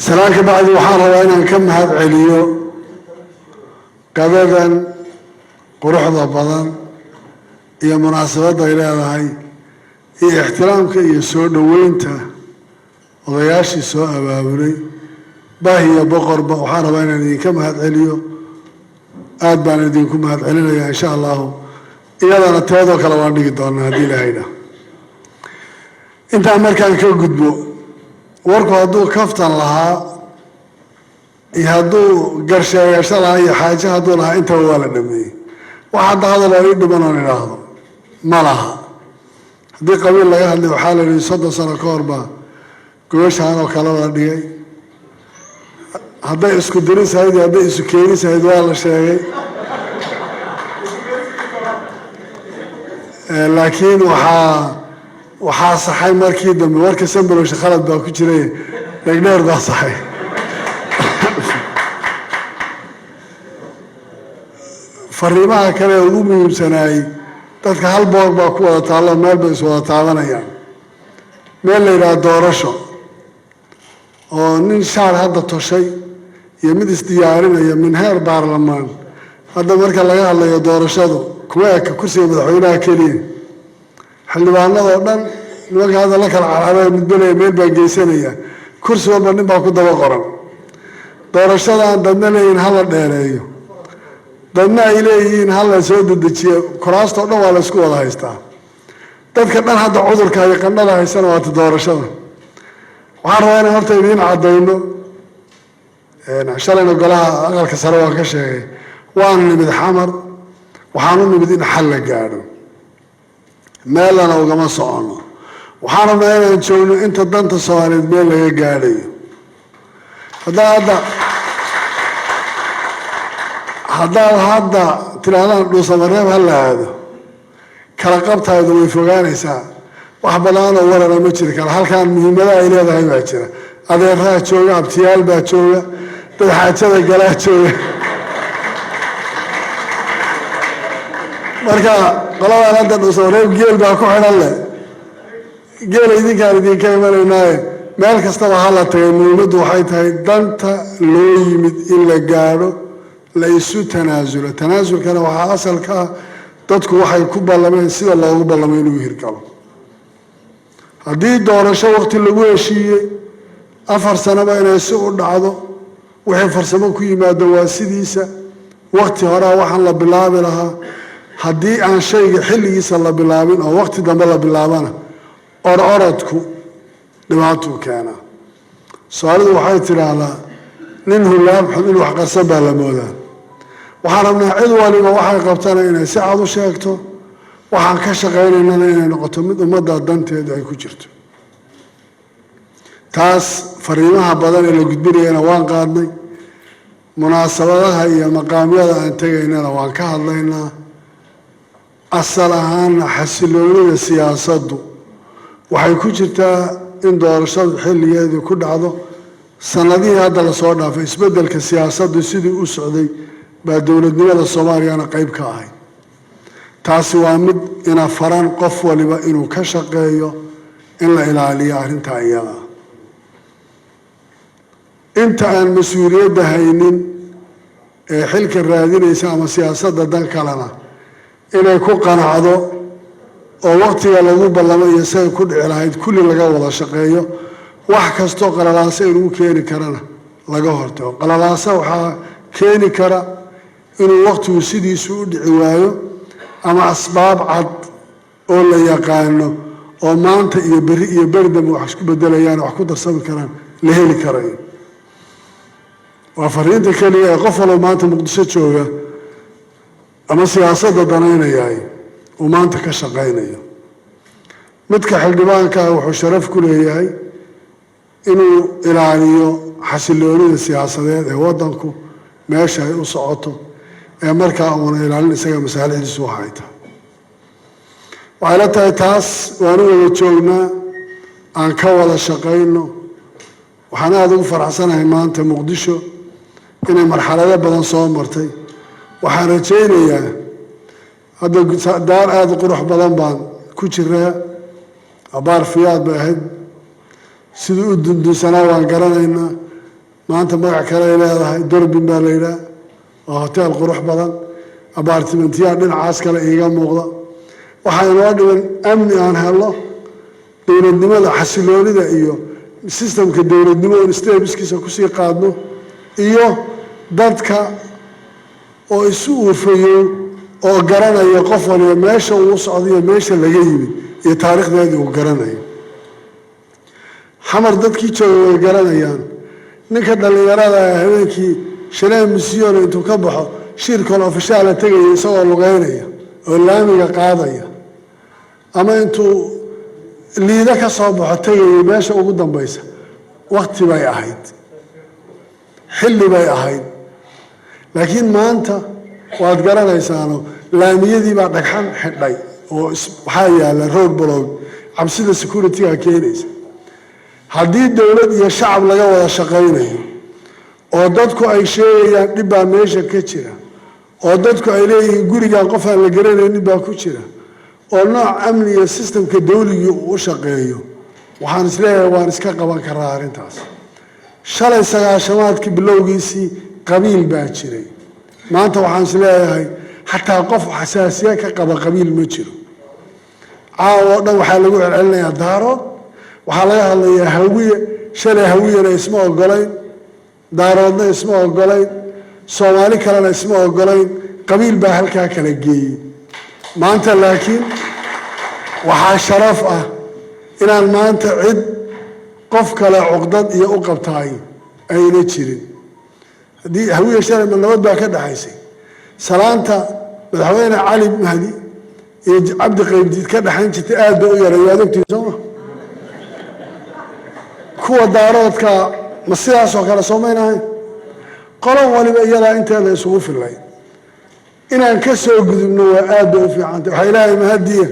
سلامك بعد وحارة وأنا كم هذا عليو قبلا قروح ضبضان هي مناسبات إلى هاي هي احترامك يسوع دوينته وضياشي سوء بابري باهي بقر وحارة وأنا كم هذا عليو أدبان دينكم هذا علينا إن شاء الله إذا أنا توضع كلام دينا هذه لهينا أنت أمريكا كقدبو warku hadduu kaftan lahaa iyo hadduu garsheegasho lahaa iyo xaajo hadduu lahaa intaba waa la dhameeyey wax hadda hadal oo ii dhiman oon idhaahdo ma laha haddii qabiil laga hadlay waxaa la yidhi 30 sano ka hor baa gobashaan oo kale la dhigay hadday isku dirisahayd iyo hadday isu keenisahayd waa la sheegay laakiin waxaa saxay markii dambe warka Sambalosh khalad baa ku jiray dhagdheer baa saxay fariimaha kale ugu muhiimsanaay dadka hal boor baa ku wada taalo meel bay soo taabanayaan meel la yiraahdo doorasho oo nin shaar hadda toshay iyo mid isdiyaarinaya min heer baarlamaan hadda marka laga hadlayo doorashadu kuwa ka kursiga madaxweynaha kaliya xildhibaanada dhan nimanka hadda la kala carabay midbana meel baa geysanaya kursi walba nin baa ku daba qoran doorashadan dadna leeyihiin hala dheereeyo dadna ay leeyihiin hala soo dedejiyo kuraasta oo dhan waa la isku wada haystaa dadka dhan hadda cudurka ay qandhada haysan waa doorashada waxaan rabaa inaan horta idiin cadayno shalayna golaha aqalka sare waan ka sheegay waan nimid xamar waxaan u nimid in xal la gaadho meelana ugama socono waxaan rabnaa inaan joogno inta danta Soomaaliyeed meel laga gaadhayo hadda tiraadaan dhuusamareeb ha la aado kala qabtaadu way fogaanaysaa wax badan oo warana ma jiri kara halkaan muhiimada ay leedahay baa jira adeeraha jooga abtiyaal baa jooga dad xaajada galaa jooga marka qolada hadda dhuusamareeb geel baa ku xidhan leh geel idinka imanaynaay meel kastaba hala tagay muhiimadu waxay tahay danta loo yimid in la gaadho la isu tanaasulo tanaasulkana waxaa asalka dadku waxay ku ballameen sida loogu ballamay inuu hirgalo haddii doorasho waqti lagu heshiiyey 4 sanaba inay si u dhacdo wixii farsamo ku yimaado waa sidiisa waqti hore waxaan la bilaabi lahaa haddii aan shayga xilligiisa la bilaabin oo waqti dambe la bilaabana orodku dhibaato keena Soomaalidu waxay tiraahdaa nin hulaab xun in wax qarsan baa la moodaa waxaan rabnaa cid waliba waxay qabtaan inay si cad u sheegto waxaan ka shaqaynaynaa inay noqoto mid ummadda danteeda ay ku jirto taas fariimaha badan ee la gudbinayna waan qaadnay munaasabadaha iyo maqaamyada aan tagaynana waan ka hadlaynaa asal ahaan xasiloonida siyaasaddu waxay ku jirtaa in doorashadu xilligeedu ku dhacdo sanadihii hadda la soo dhaafay isbeddelka siyaasaddu sidii u socday baa dowladnimada Soomaaliyana qayb ka ahay taasi waa mid ina faran qof waliba inuu ka shaqeeyo in la ilaaliyo arrinta iyada inta aan mas'uuliyadda haynin ee xilka raadinaysa ama siyaasadda dan kalena inay ku qanacdo oo waqtiga lagu ballamay iyo say ku dhici lahayd kulli laga wada shaqeeyo wax kasto qalalaasa inuu keeni karana laga hortago qalalaasa waxaa keeni kara inuu waqtigu sidiisu u dhici waayo ama asbaab cad oo la yaqaano oo maanta iyo beri iyo berdam wax isku bedelayaan wax ku darsami karaan la heli karayo waa fariinta kaliya ee qof walba maanta Muqdisho jooga ama siyaasadda danaynayaay oo maanta ka shaqaynayo midka xildhibaanka wuxuu sharaf ku leeyahay inuu ilaaliyo xasiloonida siyaasadeed ee wadanku meesha ay u socoto ee markaa uuna ilaalin isaga mas'uuliyadiisu waxay tahay waxay la tahay taas waan wada joognaa aan ka wada shaqayno waxaan aad ugu faraxsanahay maanta Muqdisho inay marxalado badan soo martay waxaan rajaynayaa hadda daar aad u qurux badan baan ku jiraa abaar fiyaad bay ahayd sidii u dundunsanaa waan garanaynaa maanta magac kale ay leedahay Durbin baa la yidhaha waa hotel qurux badan abaartimentiyaa dhinacaas kale iiga muuqda waxaa inoo dhiban amni aan helno dowladnimada xasiloonida iyo systemka dowladnimo oo steebskiisa kusii qaadno iyo dadka oo isu ufayo oo garanaya qof waliba meesha uu socdo meesha laga yimid iyo taariikhdeedii uu garanayo xamar dadkii joogay garanayaan ninka dhalinyarada habeenkii shanaan misyoon intuu ka baxo shirkol ofishaal tagay isagoo lugeynaya oo laamiga qaadaya ama intuu liida ka soo baxo tagay meesha ugu dambaysa waqti bay ahayd xilli bay ahayd laakiin maanta waad garanaysaano laamiyadii baa dhagxan xidhay oo waxaa yaala road block cabsida security-ga keenaysa haddii dowlad iyo shacab laga wada shaqaynayo oo dadku ay sheegayaan dhib baa meesha ka jira oo dadku ay leeyihiin gurigan qof aan la garanaynin baa ku jira oo nooc amni iyo systemka dawliga uu shaqeeyo waxaan isleeyahay waan iska qaban karaa arrintaas shalay sagaashamaadkii bilowgiisii qabiil baa jiray maanta waxaan isleeyahay xataa qof xasaasiye ka qaba qabiil ma jiro caawa oo dhan waxaa lagu celcelinayaa daarood waxaa laga hadlayaa hawiye shalay hawiyena isma ogolayn daaroodna isma ogolayn soomaali kalena isma ogolayn qabiil baa halkaa kala geeyey maanta laakiin waxaa sharaf ah inaan maanta cid qof kale cuqdad iyo u qabtaay ayna jirin haddii hawiye shalay nabad baa ka dhaxaysay salaanta madaxweyne cali mahdi iyo cabdi qaybdiid ka dhaxayn jirtay aad bay u yaray waad ogtiin sooma kuwa daaroodka ma sidaasoo kale soomaynahayn qolon waliba iyadaa inteeda isugu filay inaan ka soo gudubno waa aad bay u fiicantay waxaa ilaahay mahadiya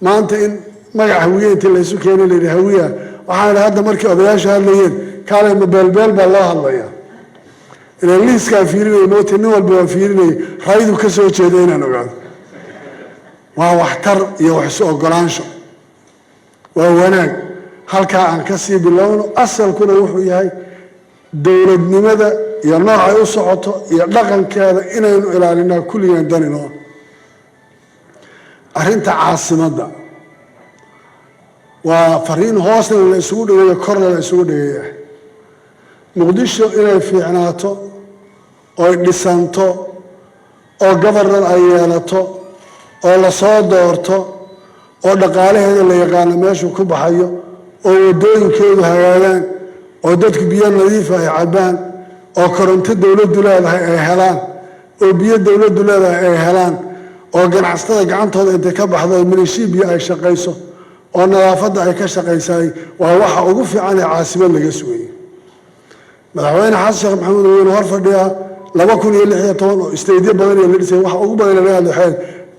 maanta in magac hawiye intii laysu keenay layidhi hawiya waxaan idhi hadda markii odayaashu hadlayeen kaalay ma beelbeel baa loo hadlayaa inaan liiskaa fiirinaya moota nin walba waa fiirinaya raydu ka soo jeeda inaan ogaado waa waxtar iyo wax isu ogolaansho waa wanaag halkaa aan ka sii bilowno asalkuna wuxuu yahay dowladnimada iyo noocay u socoto iyo dhaqankeeda inaynu ilaalinaa kulligaan daninoo arrinta caasimadda waa fariin hoosna la isugu dhageeyo korna la isugu dhageeya muqdisho inay fiicnaato oy dhisanto oo governar ay yeelato oo la soo doorto oo dhaqaalaheeda la yaqaano meeshuu ku baxayo oo waddooyinkeedu hagaagaan oo dadku biyo nadiifa ay cabbaan oo koronto dowladdu leedahay ay helaan oo biyo dowladdu leedahay ay helaan oo ganacsatada gacantooda intay ka baxdo milishibiya ay shaqayso oo nadaafadda ay ka shaqaysaay waa waxa ugu fiican ee caasimad laga sugayay madaxweyne xasan sheekh maxamuud weyne hor fadhiyaa 2016 oo isteedyo badan iyo la dhisay waxa ugu badan laga hadlay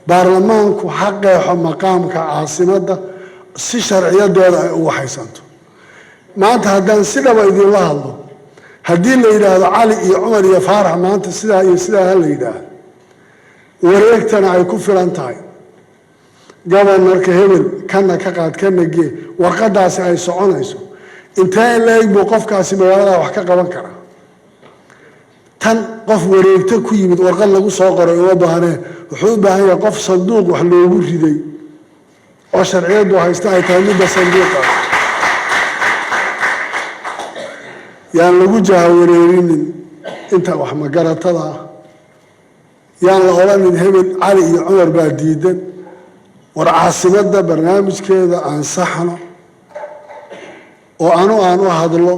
baarlamaanku ha qeexo maqaamka caasimadda si sharciyadeeda ay u waxaysanto maanta haddaan si dhaba idinla hadlo haddii la yidhaahdo cali iyo cumar iyo faarax maanta sidaa iyo sidaa ha la yidhaahdo wareegtana ay ku filan tahay gobanarka hebel kana ka qaad kana gee warqadaasi ay soconayso intee in la-eg buu qofkaasi magaalada wax ka qaban karaa tan qof wareegto ku yimid warqad lagu soo qoray uma baahnee wuxuu u baahan yahay qof sanduuq wax loogu riday oo sharciyadu haysta ay tahay midda sanduuqa yaan lagu jahawareerinin inta wax magaratada ah yaan la odhanin hebel cali iyo cumar baa diidan war caasimadda barnaamijkeeda aan saxno oo aan u hadlo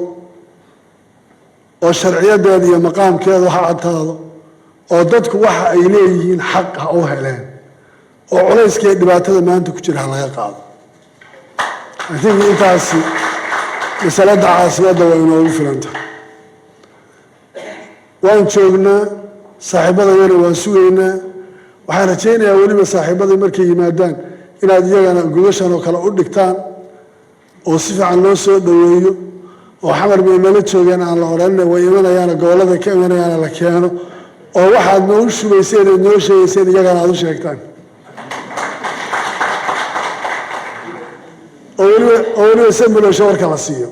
oo sharciyadeeda iyo maqaamkeedu ha cadtaado oo dadku waxa ay leeyihiin xaq ha u heleen oo culayskii dhibaatada maanta ku jira ha laga qaado laakiin intaasi masalada caasimadda waa inoogu filantahay waan joognaa saaxiibadayana waan sugaynaa waxaan rajaynayaa weliba saaxiibaday markay yimaadaan inaad iyagana gudashan oo kale u dhigtaan oo si fiican loo soo dhaweeyo oo xamar bay nala joogeen aan la odhanina way imanayaana gobollada ka imanayaana la keeno oo waxaad noo shubayseen eed noo sheegayseen iyagana aad u sheegtaan oo weliba sambilowsha warka la siiyo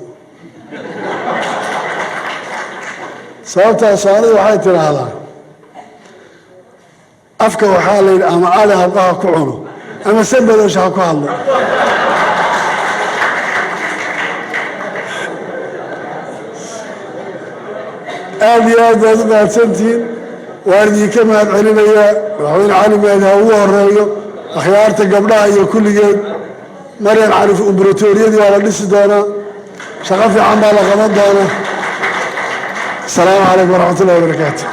sababtaas aniga waxay tiraahdaa afka waxaa la yidhi ama ali halqaha ku cuno ama sanbadoosha ha ku hadlo aad iyo aad baad u mahadsantihiin waan idinka mahad celinayaa madaxweyne cali mahdi ha ugu horeeyo akhyaarta gabdhaha iyo kulligeed maryan cali umbratoriyadii waa la dhisi doonaa shaqo fiican baa la qaban doonaa asalaamu calaykum waraxmat ullahi wabarakaatu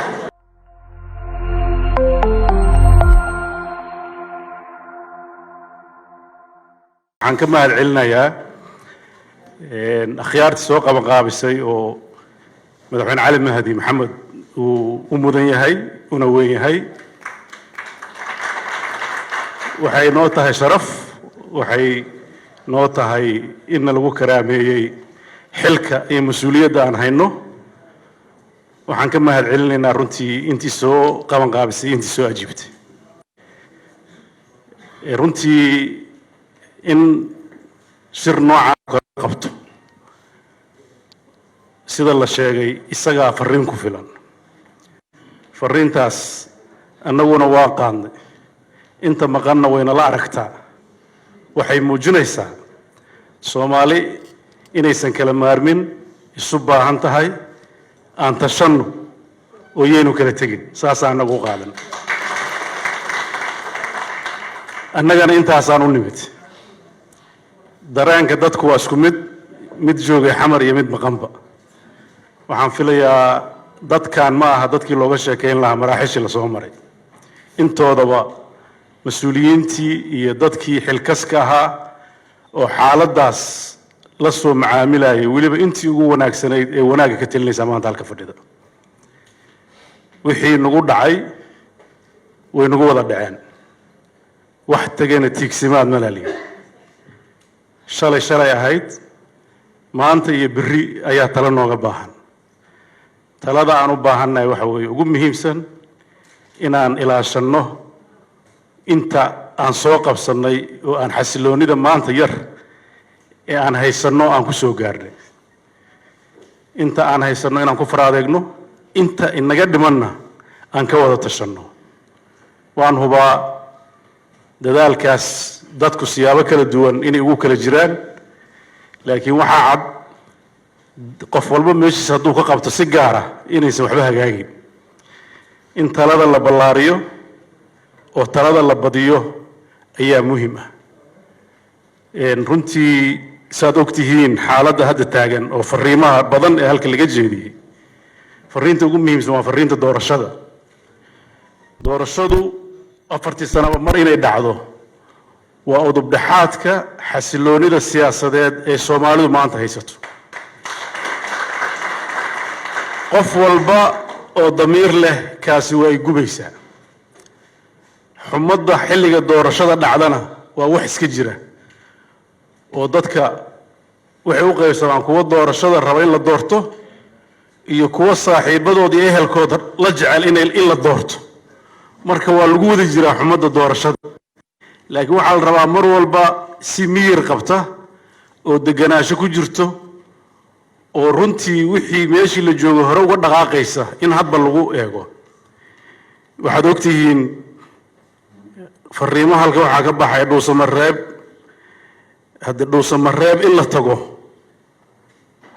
waxaan ka mahad celinayaa akhyaartii soo qabanqaabisay oo madaxweyne cali mahdi maxamed uu u mudan yahay una weyn yahay waxay noo tahay sharaf waxay noo tahay in lagu karaameeyey xilka iyo mas-uuliyadda aan hayno waxaan ka mahad celinaynaa runtii intii soo qabanqaabisay intii soo ajiibtay runtii in shir noocaan kala qabto sida la sheegay isagaa fariin ku filan fariintaas annaguna waa qaadnay inta maqanna wayna la aragtaa waxay muujinaysaa soomaali inaysan kala maarmin isu baahan tahay aan tashanno oo yaynu kala tegin saasaa annagu u qaadan annagana intaasaan u nimid dareenka dadku waa isku mid joogay xamar iyo mid maqanba waxaan filayaa dadkan ma aha dadkii looga sheekayn lahaa maraaxishii la soo maray intoodaba mas-uuliyiintii iyo dadkii xilkaska ahaa oo xaaladdaas la soo macaamilayay weliba intii ugu wanaagsanayd ee wanaagga ka telinaysaa maanta halka fadhida wixii nagu dhacay way nagu wada dhaceen wax tegana tiigsimaad ma laaliya shalay ahayd maanta iyo berri ayaa talo nooga baahan talada aan u baahannahay waxa weeye ugu muhiimsan inaan ilaashanno inta aan soo qabsannay oo aan xasiloonnida maanta yar ee aan haysanno aan ku soo gaarnay inta aan haysanno inaan ku faraadeegno inta inaga dhimanna aan ka wada tashanno waan hubaa dadaalkaas dadku siyaabo kala duwan inay ugu kala jiraan laakiin waxaa cad qof walba meeshiisa hadduu ka qabto si gaara inaysan waxba hagaagin in talada la ballaariyo oo talada la badiyo ayaa muhiim ah runtii saad ogtihiin xaaladda hadda taagan oo fariimaha badan ee halka laga jeediyey fariinta ugu muhiimsan waa fariinta doorashadu 4 sanaba mar inay dhacdo waa udubdhaxaadka xasiloonida siyaasadeed ee Soomaalidu maanta haysato qof walba oo damiir leh kaasi way gubaysaa xumadda xilliga doorashada dhacdana waa wax iska jira oo dadka waxay u qaybsamaan kuwa doorashada raba in la doorto iyo kuwa saaxiibadoodii ehelkooda la jecel in la doorto marka waa lagu wada jiraa xumadda doorashada laakiin waxaa la rabaa mar walba si miyir qabta oo deganaansho ku jirto oo runtii wixii meeshii la joogo hore uga dhaqaaqaysa in hadba lagu eego waxaad ogtihiin fariimaha halka waxaa ka baxay dhuusamareeb in la tago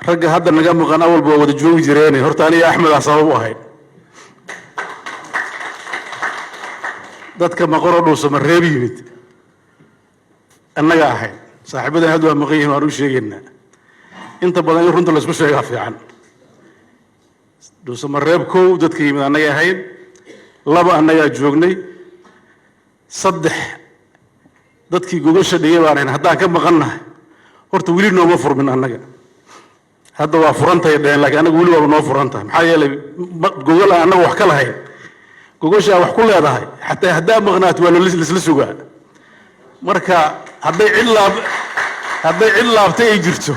ragga hadda naga maqan awalba waa wada joogi jireen horta aniga axmed aa sabab u ahayd dadka maqanoo dhuusamareeb yimid annaga ahayd saaxiibadan hadda waa maqan yihiin waan u sheegaynaa inta badan in runta laysku sheegaa fiican dhuusamareeb 1 dadka yimid annaga ahayd 2 annagaa joognay 3 dadkii gogosha dhigay baan ahayn haddaan ka maqannahay horta weli nooma furmin annaga hadda waa furantahay dheen laakiin annaga weli waa noo furantahay maxaa yeelay gogol aan annaga wax ka lahayn gogosha wax ku leedahay xataa haddaa maqnaat waa lisla sugaa marka hadday cid laabtay ay jirto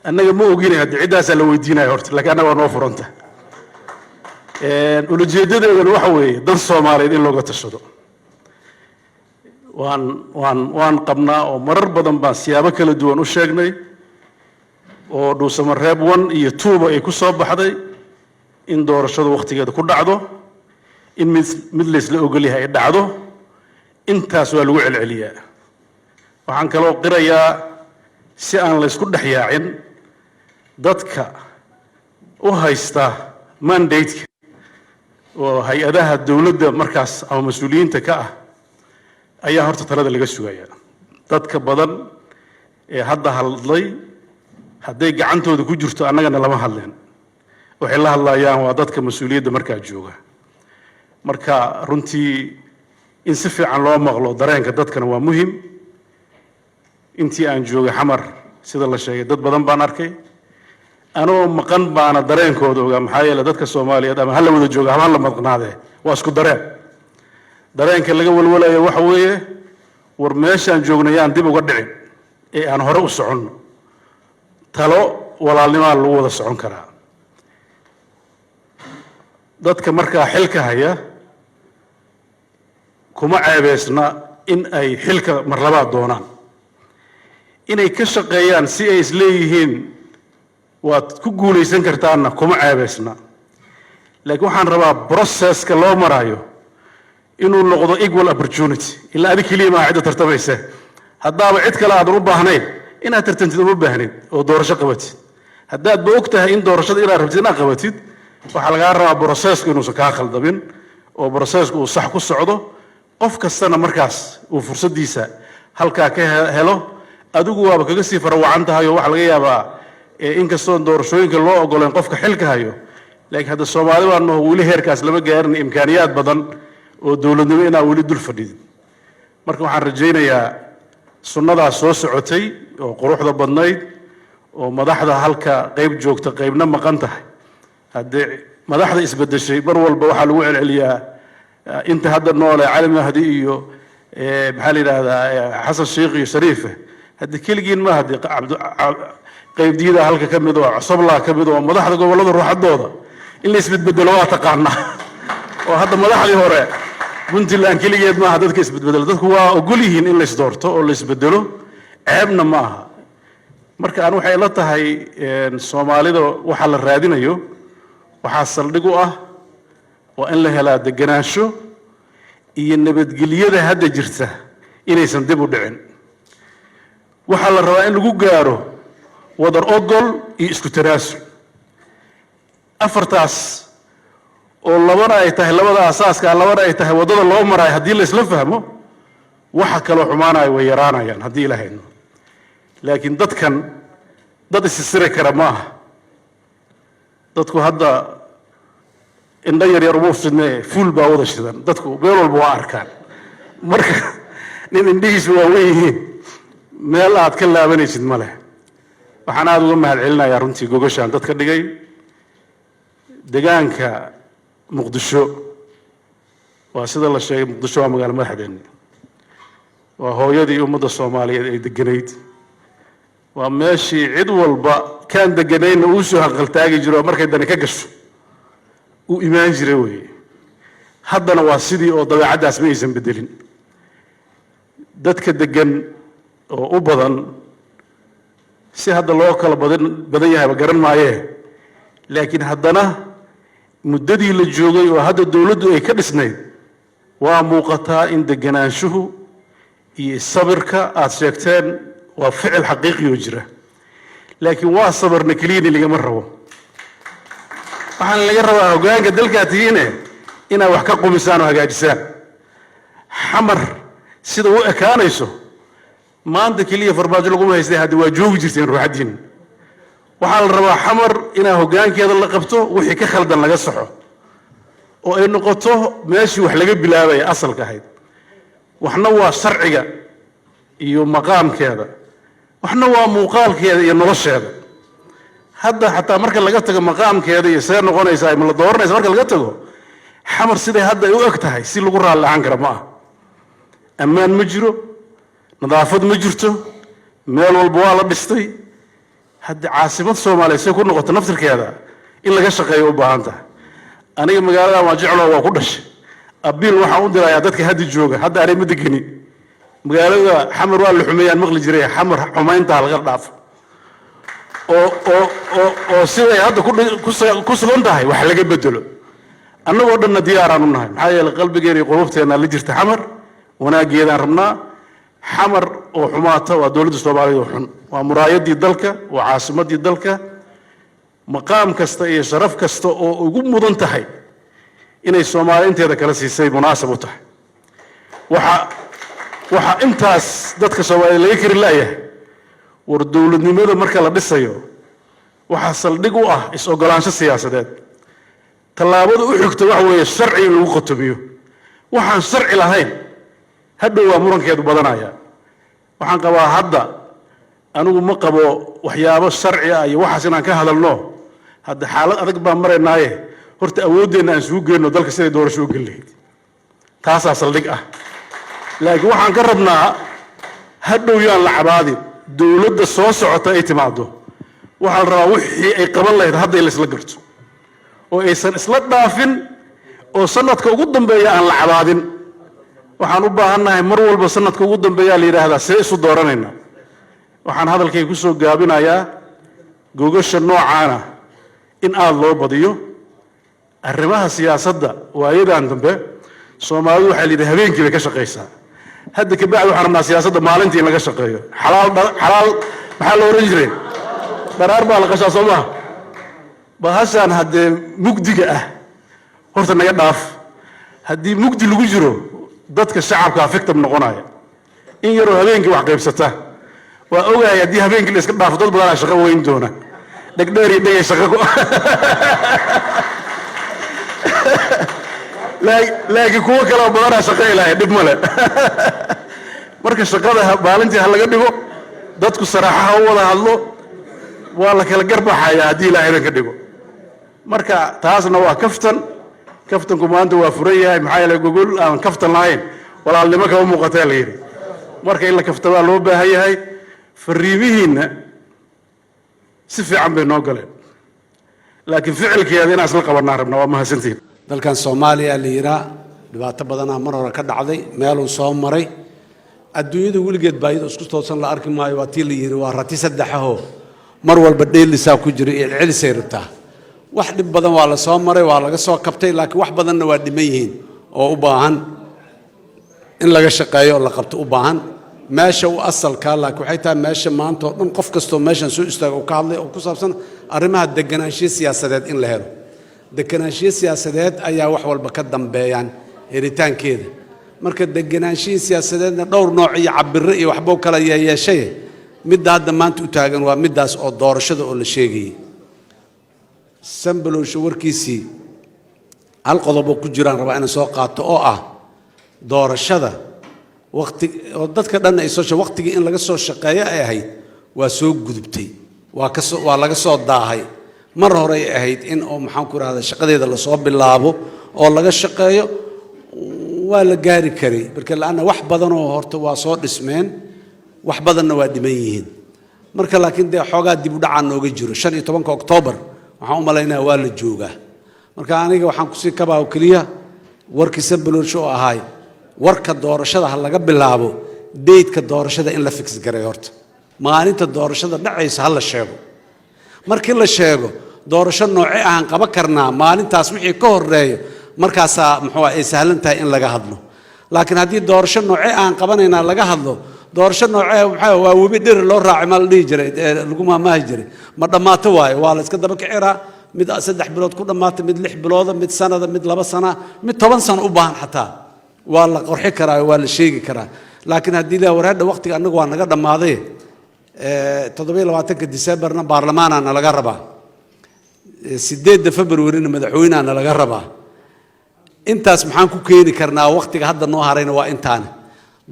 annaga ma ogin hadda ciddaasaa la weydiinaya horta laakiin annaga waa noo furanta ulajeedadeedana waxa weeye dan Soomaaliyeed in looga tashado waan qabnaa oo marar badan baan siyaabo kala duwan u sheegnay oo dhuusamareeb 1 iyo 2 ay ku soo baxday in doorashadu waqtigeeda ku dhacdo in mid laysla ogol yahay ay dhacdo intaas waa lagu celceliyaa waxaan kaloo qirayaa si aan la isku dhex yaacin dadka u haysta mandate oo hay-adaha dawladda markaas ama mas-uuliyiinta ka ah ayaa horta talada laga sugayaa dadka badan ee hadda hadlay hadday gacantooda ku jirto annagana lama hadleen waxay la hadlayaan waa dadka mas-uuliyadda markaa jooga marka runtii in si fiican loo maqlo dareenka dadkana waa muhim intii aan joogay xamar sida la sheegay dad badan baan arkay anoo maqan baana dareenkooda ogaa maxaa yeelay dadka Soomaaliyeed ama hal wada jooga ama hal maqnaade waa isku dareenka laga walwalayo waxa weeye war meeshaan joognayaan dib uga dhicin ee aan hore u soconno talo walaalnimo lagu wada socon karaa dadka markaa xilka haya kuma ceebeysna in ay xilka mar labaad doonaan inay ka shaqeeyaan si ay isleeyihiin waad ku guulaysan kartaana kuma ceebeysna laakiin waxaan rabaa processka loo marayo inuu noqdo equal opportunity ila adiga kaliya ma cid tartamaysa hadaba cid kale aad u baahnayn inaad tartantid uma baahnid oo doorasho qabatid haddaad ba ogtahay in doorashada inaad rabtid inaad qabatid waxaa laga rabaa processka inuu ka khaldamin oo processka uu sax ku socdo qof kastana markaas uu fursadiisa halka ka helo adigu waaba kaga sii farawacan tahay oo waxa laga yaabaa in kastoo doorashooyinka loo ogoleen qofka xilka hayo laakiin hadda Soomaali baan noo wali heerkaas lama gaarin imkaaniyaad badan oo dawladnimo inaa wali dul fadhiid marka waxaan rajaynayaa sunnadaas soo socotay oo quruxda badnayd oo madaxda halka qayb joogta qaybna maqan tahay hadii madaxda isbedeshay mar walba waxa lagu celceliyaa inta hadda noole Cali Mahdi iyo maxaa la yiraahdaa Xasan Sheekh iyo Shariif hadii kaligiin ma hadii qaybdiida halka kamid oo cusubla kamid oo madaxda gobolada ruuxadooda in la isbedbedelo waa taqaana oo hadda madaxdii hore Puntland kaligeed ma dadka isbedbedelo dadku waa ogol yihiin in la isdoorto oo la isbedelo ceebna ma aha marka aan waxay la tahay Soomaalida waxa la raadinayo waxa saldhig u ah waa in la helaa deganaansho iyo nabadgelyada hadda jirta inaysan dib u dhicin waxa la rabaa in lagu gaaro wadar ogol iyo isku taraasul afartaas oo labana ay tahay labada asaaska labana ay tahay wadada loo maray hadii la isla fahmo waxa kale xumaanay way yaraanayaan hadii la hayno laakiin dadkan dad isisire kara ma aha dadku hadda inda yar ugu fidnay full baa wada shidan dadku meel walba waa arkaan marka nin indhihiisu waa weeyeen meel aad ka laabanaysid ma leh waxaan aad uga mahadcelinayaa runtii gogashaan dadka dhigay deegaanka Muqdisho waa sida la sheegay Muqdisho waa magaalo madaxdeena waa hooyadii ummadda Soomaaliyeed ay deganayd waa meeshii cid walba kan deganayna uu soo hanqaltaagi jiro markay dani ka gasho uu imaan jiray way haddana waa sidii oo dabeecadaas ma aysan bedelin dadka degan oo u badan si hadda loo kala badan yahay garan maayee laakiin haddana muddadii la joogay oo hadda dawladdu ay ka dhisnayd waa muuqataa in deganaanshuhu iyo sabirka aad sheegteen waa ficil xaqiiqi oo jira laakiin waa sabarna kaliya laga rabo waxaan laga rabaa hoggaanka dalka tiine ina wax ka qumisaan oo hagaajisaan xamar sida uu ekaanayso maanta kaliya farmaajo lagu haystay hadda waa joogi jirteen ruuxadiin waxaa la rabaa xamar ina hoggaankeeda la qabto wixii ka khaldan laga saxo oo ay noqoto meeshii wax laga bilaabay asalka ahayd waxna waa sharciga iyo maqaamkeeda waxna waa muuqaalkeeda iyo nolosheeda hadda xataa marka laga tago maqaamkeeda iyo see noqonaysa ay la dooranaysa marka laga tago xamar siday hadda ay u eg tahay si lagu raallaan karo ma ah ammaan ma jiro nadaafad ma jirto meel walba waa la dhistay hadda caasimad Soomaaliyeed say ku noqoto naftirkeeda in laga shaqeeyo u baahan tahay aniga magaalada waa jeclo waa ku dhashay abil waxa uu dirayaa dadka hadda jooga hadda aray ma degani magaalada xamar waa la xumeeyaan maqli jiray xamar xumeynta laga dhaaf oo siday hadda ku sugan tahay wax laga bedelo annagoo dhanna diyaaraan u nahay maxaa yeelay qalbigeena iyo qulubteena la jirta xamar wanaageedaan rabnaa xamar oo xumaata waa dowladda Soomaaliya oo xun waa muraayadii dalka waa caasimadii dalka maqaam kasta iyo sharaf kasta oo ugu mudan tahay inay Soomaaliyeed kala siisay munaasab u tahay waxa intaas dadka Soomaaliyeed laga kari laayahay war dowladnimada marka la dhisayo waxa saldhig u ah is-ogolaansho siyaasadeed tallaabada u xigta wax weeye sharci lagu qotamiyo waxaan sharci lahayn hadhow waa murankeedu badanaya waxaan qabaa hadda anigu ma qabo waxyaabo sharci ah iyo waxaas inaan ka hadalno hadda xaalad adag baan maraynaaye horta awooddeena aan isugu geyno dalka siday doorasho u geli lahayd taasaa saldhig ah laakiin waxaan ka rabnaa hadhow yaan la cabaadin dowladda soo socota ay timaado waxaa la rabaa wixii ay qaban lahayd hadda in la isla garto oo aysan isla dhaafin oo sanadka ugu dambeeya aan la cabaadin waxaan u baahannahay mar walba sanadka ugu dambeeya la yiraahdaa see isu dooranayna waxaan hadalkay ku soo gaabinayaa gogasha noocaana in aad loo badiyo arrimaha siyaasadda waayadan dambe Soomaalidu waxay leedahay habeenkii bay ka shaqeysaa hadda ka bacdi waxaan rabnaa siyaasadda maalintii in laga shaqeeyo xalaal maxaa la oran jiray daraar baa la qashaa soo maaha bahashaan haddee mugdiga ah horta naga dhaaf haddii mugdi lagu jiro dadka shacabka victim noqonaya in yaroo habeenkii wax qaybsata waa ogahay haddii habeenkii la iska dhaafo dad badanaa shaqo weyn doona dhegdheer iyo dhegay shaqo laakiin kuwa kale oo badanaa shaqo ilaahay dhib male marka shaqada maalintii ha laga dhigo dadku saraaxa ha u wada hadlo waa la kala garbaxayaa haddii ilaahay ka dhigo marka taasna waa kaftanku maanta waa furan yahay maxaa yeelay gogol aan kaftan lahayn walaalnimo kama muuqataa la yidhi marka in la kaftabaa loo baahan yahay fariimihiinna si fiican bay noo galeen laakiin ficilkeeda inaan isla qabanaa rabnaa waa mahadsantihiin dalkan Soomaaliya la yiraa dhibaato badanaa mar hore ka dhacday meeluu soo maray adduunyada weligeed baayida isku toosan la arki maayo waa tii la yiri waa rati saddexaho mar walba dheelisaa ku jira ee celisay rabtaa wax dhib badan waa la soo maray waa laga soo kabtay laakiin wax badanna waa dhiman yihiin oo u baahan in laga shaqeeyo la qabto u baahan meesha u asalka laakiin waxay tahay meesha maanta oo dhan qof kasto meeshan soo istaago ka hadlay oo ku saabsan arrimaha deganaanshiyo siyaasadeed in la helo deganaanshiyo siyaasadeed ayaa wax walba ka dambeeyaan helitaankeeda marka deganaanshiyo siyaasadeedna dhowr nooc iyo cabirro iyo waxba kala yeeshay midda hadda maanta u taagan waa middaas oo doorashada oo la sheegayay sambalowsha warkiisii hal qodob oo ku jiraan rabaa inaan soo qaato oo ah doorashada waqti oo dadka dhan ay soo waqtigii in laga soo shaqeeyo ay ahayd waa soo gudubtay waa laga soo daahay mar hore ay ahayd in oo maxaan ku raahdaa shaqadeeda la soo bilaabo oo laga shaqeeyo waa la gaari karay marka laana wax badan oo horta waa soo dhismeen wax badanna waa dhiman yihiin marka laakiin de xoogaa dib u dhaca nooga jiro 15 Oktoobar waxaan u maleynayaa waa la joogaa marka aniga waxaan ku sii kabaa kaliya warkii Sambalowsha oo ahay warka doorashada ha laga bilaabo date-ka doorashada in la fix garay horta maalinta doorashada dhacaysa ha la sheego markii la sheego doorasho noocee aan qaban karnaa maalintaas wixii ka horeeyo markaas muxuu ay sahlan tahay in laga hadlo laakiin haddii doorasho noocee aan qabanayna laga hadlo doorasho noocee waxa waa webi dhir loo raacay ma la dhigi jiray lagu maahi jiray ma dhamaato waayo waa la iska daba kiciraa mid 3 bilood ku dhamaatay mid 6 bilood mid sanad mid 2 sano mid 10 sano u baahan xataa waa la qorxi karaa waa la sheegi karaa laakiin haddii la waraadha waqtiga anagu waa naga dhamaaday 27 December-na baarlamaanana laga rabaa 8 February-na madaxweynaha laga rabaa intaas maxaan ku keeni karnaa waqtiga hadda noo harayna waa intaan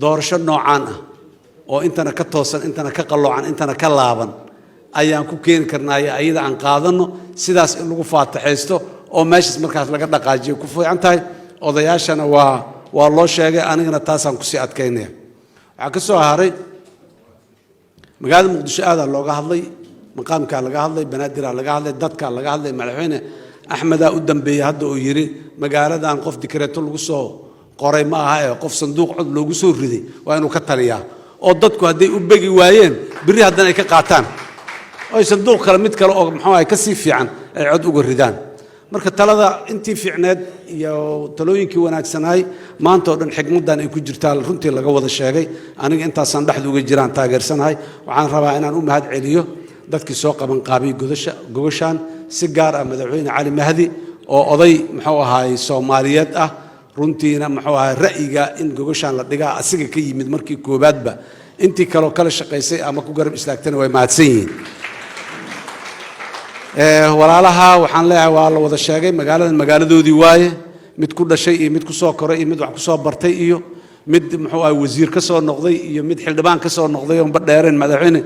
doorasho noocaan ah oo intana ka toosan intana ka qaloocan intana ka laaban ayaan ku keeni karnaa ayada aan qaadano sidaas in lagu faataxaysto oo meeshas markaas laga dhaqaajiyo ku fiican tahay odayaashana waa loo sheegay anigana taasaan ku sii adkaynaya waxa ka soo haray magaalada Muqdisho aad looga hadlay maqaamka laga hadlay banaadir laga hadlay dadka laga hadlay madaxweyne Axmed u dambeeyay hadda oo yiri magaaladan qof dikreeto lagu soo qoray ma aha ee qof sanduuq cod loogu soo riday waa inuu ka taliyaa oo dadku haday u bagi waayeen biri haddana ay ka qaataan أي صندوق كلا ميت كلا أو محاوي كسيف عن عد وجردان marka talada intii fiicneed iyo talooyinkii wanaagsanay maanta oo dhan xigmadan ay ku jirtaa runtii laga wada sheegay aniga intaasan dhaxdu uga jiraan taageersanahay waxaan rabaa inaan u mahad celiyo dadkii soo qaban qaabay gogashaan si gaar ah madaxweyne Cali Mahdi oo oday muxuu ahaay Soomaaliyeed ah runtiina muxuu ahaay ra'yiga in gogashaan la dhigaa asiga ka yimid markii koobaadba intii kala shaqeysay ama ku garab islaagtana way mahadsan yihiin walaalaha waxaan leeyahay waa la wada sheegay magaaladoodii waaye mid ku dhashay iyo mid ku soo koray iyo mid wax ku soo bartay iyo mid muxuu ahay wasiir ka soo noqday iyo mid xildhibaan ka soo noqday oo badheereen madaxweyne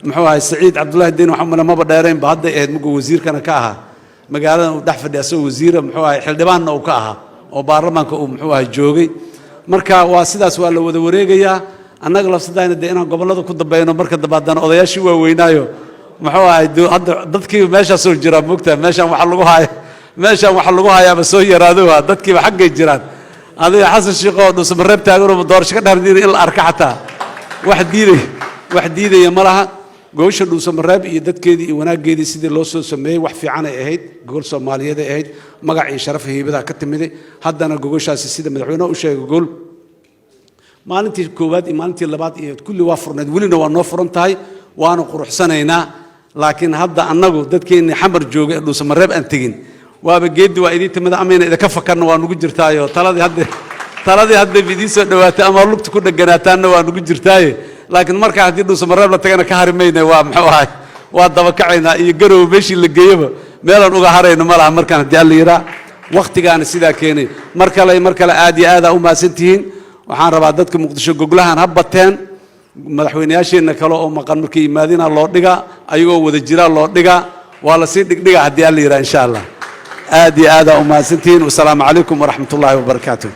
muxuu ahay Saciid Cabdullaahi Diin waxaan ma badheereen ba hadda ahayd mugo wasiirkana ka ahaa magaaladan uu dhex fadhiya soo wasiir muxuu ahay xildhibaanna uu ka ahaa oo baarlamaanka uu muxuu ahay joogay marka waa sidaas waa la wada wareegayaa annaga lafsadayna inaan gobolada ku dambeeyno marka dabaadana odayaashii waa weynaayo muxuu ahay dadkii meesha soo jira moogta meeshan waxa lagu hayaa soo yaraado dadkii xaggay jiraan adiga xasan shiiqo dhuusa mareeb taageero doorasho ka dhaardiin in la arka xataa wax diiday malaha goosha dhuusa mareeb iyo dadkeedii iyo wanaageedii sidii loo soo sameeyay wax fiican ay ahayd gobol Soomaaliyeed ay ahayd magac iyo sharaf heebada ka timid haddana gogoshaasi sida madaxweynaha u sheegay gol maalintii koowaad iyo maalintii labaad iyo kulli waa furneed welina waa noo furan tahay waana quruxsanaynaa laakiin hadda annagu dadkeenni xamar joogay dhuusa mareeb aan tagin waaba geedi waa idin timid amayna idinka fakarna waa nugu jirtaayo taladii hadda idin soo dhawaatay ama lugta ku dhaganaataanna waa nugu jirtaaye laakiin marka haddii dhuusa mareeb la tagana ka harimayna waa muxuu ahay waa daba kacaynaa iyo garow meeshii la geeyaba meelan uga harayno ma laha markaan haddii alla yiraa waqtigaana sidaa keenay mar kale aad iyo aad u maasantihiin waxaan rabaa dadka muqdisho goglahan ha bateen madaxweynayaasheena kale oo maqan markay yimaadina loo dhigaa ayagoo wada jira loo dhigaa waa la sii dhigdhigaa haddii alla yiraa insha allah aad iyo aad u maasantihiin wassalaamu calaykum waraxmatullaahi wabarakaatuh